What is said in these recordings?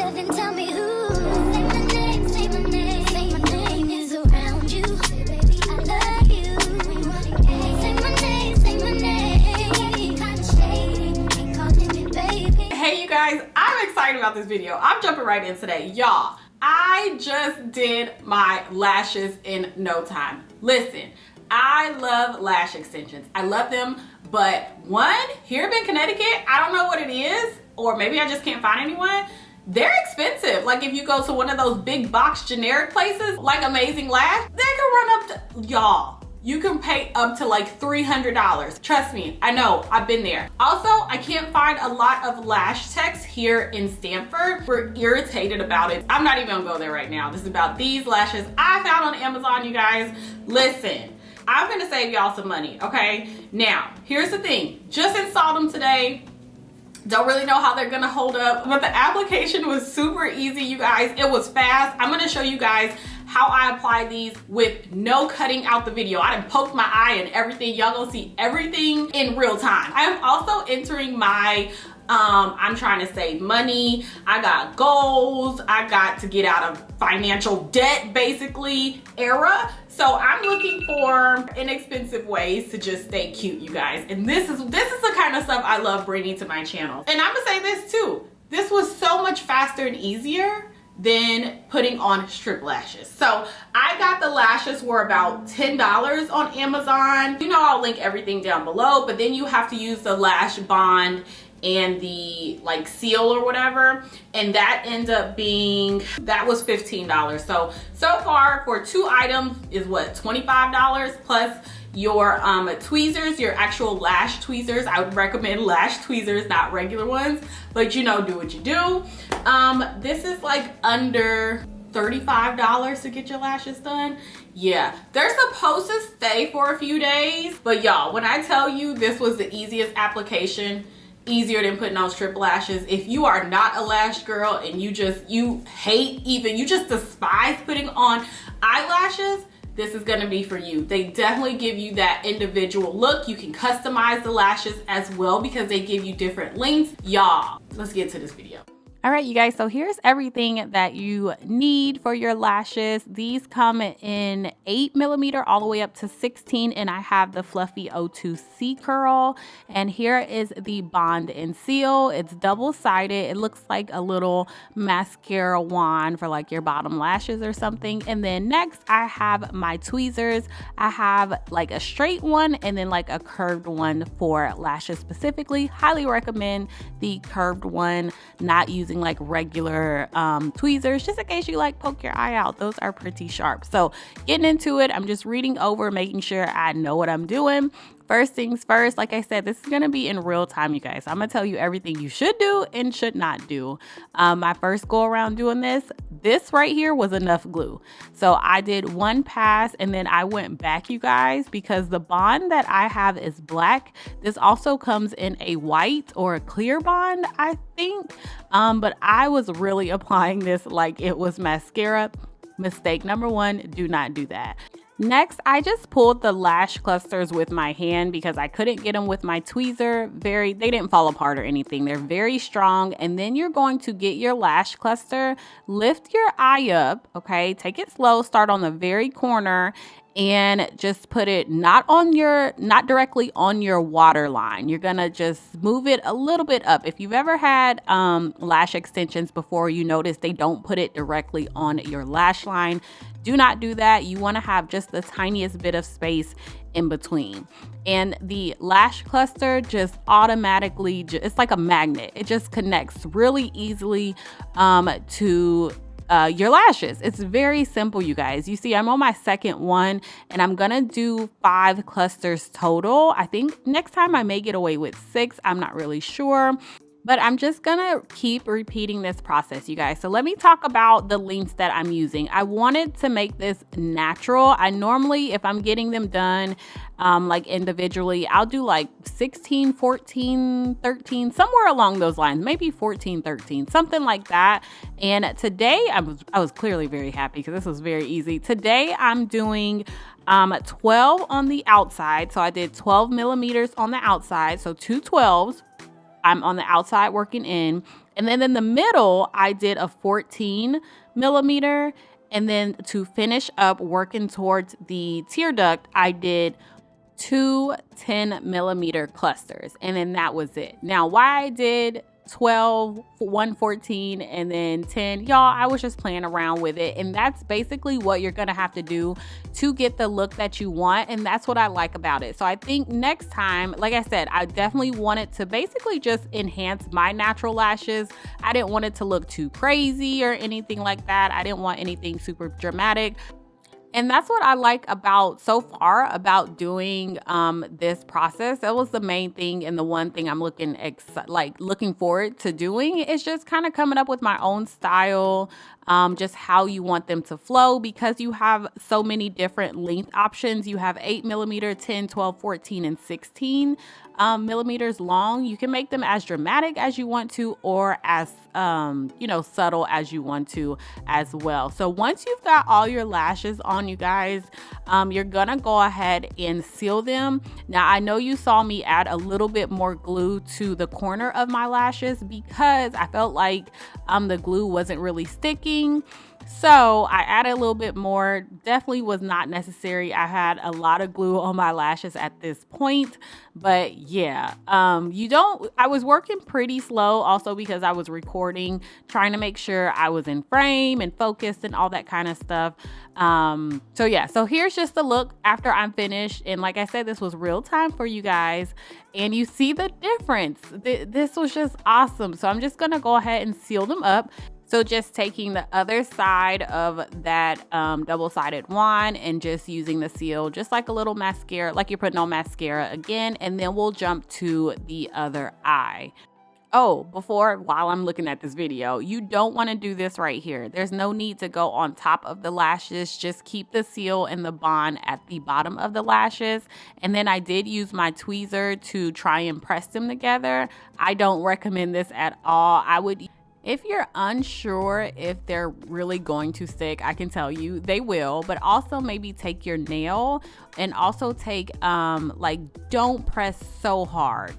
yourself and tell me who. Say my name, say my name. Say my name is around you. Baby, I love you. Say my name, say my name. Kinda shady, ain't calling me baby. Hey you guys, I'm excited about this video. I'm jumping right in today. Y'all, I just did my lashes in no time. Listen, I love lash extensions. I love them, but one, here in Connecticut, I don't know what it is, or maybe I just can't find anyone. They're expensive. Like if you go to one of those big box generic places, like Amazing Lash, they can run up to, y'all, you can pay up to like $300. Trust me, I know, I've been there. Also, I can't find a lot of lash techs here in Stamford. We're irritated about it. I'm not even gonna go there right now. This is about these lashes I found on Amazon, you guys. Listen, I'm gonna save y'all some money, okay? Now, here's the thing. Just installed them today. Don't really know how they're gonna hold up, but the application was super easy, you guys. It was fast. I'm gonna show you guys how I apply these with no cutting out the video. I done poked my eye and everything. Y'all gonna see everything in real time. I am also entering my I'm trying to save money. I got goals. I got to get out of financial debt, basically, era. So I'm looking for inexpensive ways to just stay cute, you guys. And this is the kind of stuff I love bringing to my channel. And I'm gonna say this too. This was so much faster and easier than putting on strip lashes. So I got the lashes were about $10 on Amazon. You know, I'll link everything down below, but then you have to use the lash bond and the like seal or whatever, and that ended up being, that was $15. So far for 2 items is what, $25 plus your tweezers, your actual lash tweezers. I would recommend lash tweezers, not regular ones, but you know, do what you do. This is like under $35 to get your lashes done. Yeah, they're supposed to stay for a few days, but y'all, when I tell you this was the easiest application, easier than putting on strip lashes. If you are not a lash girl and you just despise putting on eyelashes, this is gonna be for you. They definitely give you that individual look. You can customize the lashes as well because they give you different lengths. Y'all, let's get to this video. All right, you guys, so here's everything that you need for your lashes. These come in 8mm all the way up to 16, and I have the Fluffy O2 C Curl. And here is the bond and seal. It's double-sided. It looks like a little mascara wand for like your bottom lashes or something. And then next, I have my tweezers. I have like a straight one and then like a curved one for lashes specifically. Highly recommend the curved one, not using like regular tweezers, just in case you like poke your eye out. Those are pretty sharp. So getting into it, I'm just reading over, making sure I know what I'm doing. First things first, like I said, this is gonna be in real time, you guys. I'm gonna tell you everything you should do and should not do. My first go around doing this right here was enough glue. So I did one pass and then I went back, you guys, because the bond that I have is black. This also comes in a white or a clear bond, I think. But I was really applying this like it was mascara. Mistake number 1, do not do that. Next, I just pulled the lash clusters with my hand because I couldn't get them with my tweezer. They didn't fall apart or anything. They're very strong. And then you're going to get your lash cluster, lift your eye up, okay? Take it slow, start on the very corner, and just put it not directly on your water line. You're gonna just move it a little bit up. If you've ever had lash extensions before, you notice they don't put it directly on your lash line. Do not do that. You want to have just the tiniest bit of space in between. And the lash cluster just automatically, it's like a magnet. It just connects really easily to your lashes. It's very simple, you guys. You see, I'm on my second one and I'm gonna do 5 clusters total. I think next time I may get away with 6. I'm not really sure. But I'm just gonna keep repeating this process, you guys. So let me talk about the lengths that I'm using. I wanted to make this natural. I normally, if I'm getting them done like individually, I'll do like 16, 14, 13, somewhere along those lines, maybe 14, 13, something like that. And today I was clearly very happy because this was very easy. Today I'm doing 12 on the outside. So I did 12 millimeters on the outside. So 2 12s. I'm on the outside working in. And then in the middle, I did a 14 millimeter. And then to finish up working towards the tear duct, I did 2 10 millimeter clusters. And then that was it. Now, why I did 12, 114, and then 10, y'all, I was just playing around with it. And that's basically what you're gonna have to do to get the look that you want. And that's what I like about it. So I think next time, like I said, I definitely wanted to basically just enhance my natural lashes. I didn't want it to look too crazy or anything like that. I didn't want anything super dramatic. And that's what I like about so far about doing this process. That was the main thing, and the one thing I'm looking forward to doing is just kind of coming up with my own style, just how you want them to flow, because you have so many different length options. You have 8 millimeter, 10, 12, 14, and 16 millimeters long. You can make them as dramatic as you want to, or as subtle as you want to as well. So once you've got all your lashes on, you guys, you're gonna go ahead and seal them. Now, I know you saw me add a little bit more glue to the corner of my lashes because I felt like the glue wasn't really sticking. So I added a little bit more. Definitely was not necessary. I had a lot of glue on my lashes at this point, but yeah, I was working pretty slow also because I was recording, trying to make sure I was in frame and focused and all that kind of stuff. So yeah, so here's just the look after I'm finished. And like I said, this was real time for you guys, and you see the difference. This was just awesome. So I'm just gonna go ahead and seal them up. So just taking the other side of that double-sided wand and just using the seal, just like a little mascara, like you're putting on mascara again, and then we'll jump to the other eye. Oh, while I'm looking at this video, you don't want to do this right here. There's no need to go on top of the lashes. Just keep the seal and the bond at the bottom of the lashes. And then I did use my tweezer to try and press them together. I don't recommend this at all. If you're unsure if they're really going to stick, I can tell you they will, but also maybe take your nail and also take, don't press so hard,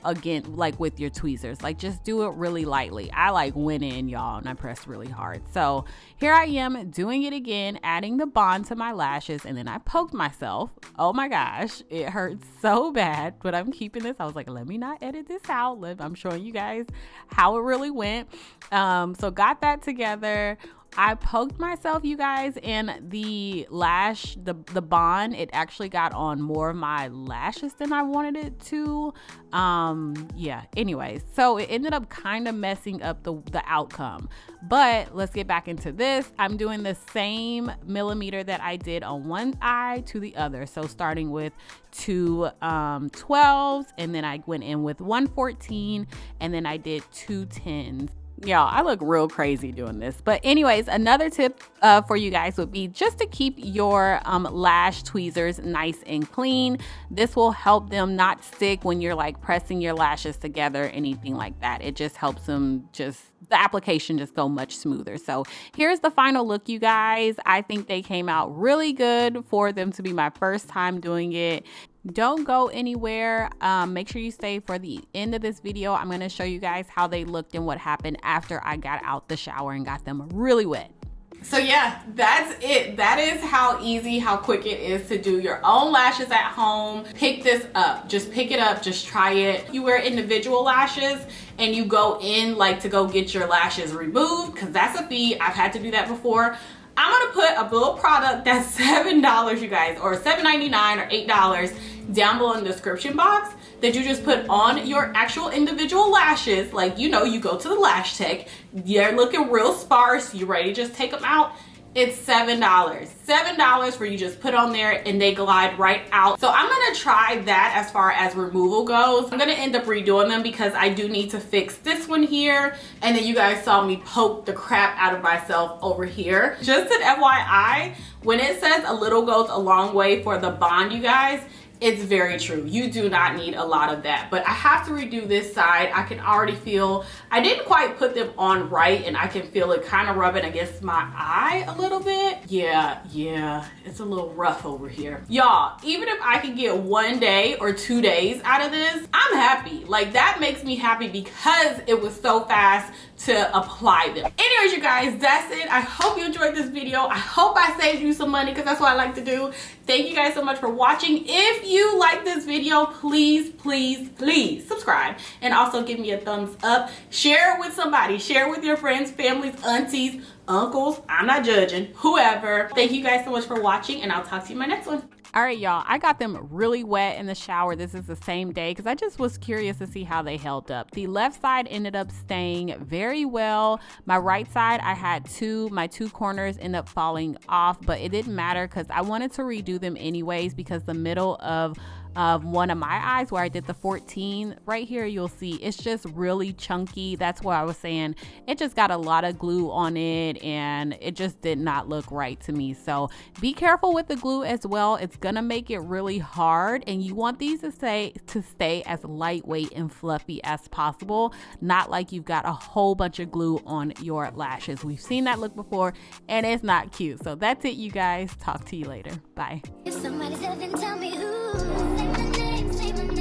again, with your tweezers, just do it really lightly. I went in, y'all, and I pressed really hard. So here I am doing it again, adding the bond to my lashes, and then I poked myself. Oh my gosh, it hurts so bad, but I'm keeping this. I was like, let me not edit this out. I'm showing you guys how it really went. So got that together. I poked myself, you guys, and the lash, the bond, it actually got on more of my lashes than I wanted it to. Yeah, anyways, so it ended up kind of messing up the outcome. But let's get back into this. I'm doing the same millimeter that I did on one eye to the other. So starting with 2 12s, and then I went in with 114, and then I did 2 10s. Y'all, I look real crazy doing this. But anyways, another tip for you guys would be just to keep your lash tweezers nice and clean. This will help them not stick when you're pressing your lashes together, anything like that. It just helps them the application just go much smoother. So here's the final look, you guys. I think they came out really good for them to be my first time doing it. Don't go anywhere. Make sure you stay for the end of this video. I'm going to show you guys how they looked and what happened after I got out the shower and got them really wet. So yeah, that's it. That is how easy, how quick it is to do your own lashes at home. Pick this up. Just pick it up. Just try it. You wear individual lashes and you go in to go get your lashes removed, because that's a fee. I've had to do that before. I'm gonna put a little product that's $7, you guys, or $7.99 or $8 down below in the description box that you just put on your actual individual lashes. You go to the lash tech, they're looking real sparse, you ready to just take them out. It's $7. $7 for you just put on there and they glide right out. So I'm gonna try that as far as removal goes. I'm gonna end up redoing them because I do need to fix this one here. And then you guys saw me poke the crap out of myself over here. Just an FYI, when it says a little goes a long way for the bond, you guys, It's very true. You do not need a lot of that, but I have to redo this side. I can already feel, I didn't quite put them on right, and I can feel it kind of rubbing against my eye a little bit. Yeah, it's a little rough over here. Y'all, even if I can get 1 day or 2 days out of this, I'm happy. Like, that makes me happy because it was so fast to apply them. Anyways, you guys, that's it. I hope you enjoyed this video. I hope I saved you some money because that's what I like to do. Thank you guys so much for watching. If you like this video, please subscribe and also give me a thumbs up. Share it with somebody. Share it with your friends, families, aunties, uncles. I'm not judging. Whoever. Thank you guys so much for watching, and I'll talk to you in my next one. All right, y'all, I got them really wet in the shower. This is the same day because I just was curious to see how they held up. The left side ended up staying very well. My right side, I had my two corners end up falling off, but it didn't matter because I wanted to redo them anyways because the middle of one of my eyes where I did the 14 right here, you'll see it's just really chunky. That's why I was saying it just got a lot of glue on it and it just did not look right to me. So be careful with the glue as well. It's gonna make it really hard, and you want these to stay as lightweight and fluffy as possible, not like you've got a whole bunch of glue on your lashes. We've seen that look before and it's not cute. So that's it, you guys. Talk to you later. Bye. If somebody's heaven, tell me who. Say my name, say my name.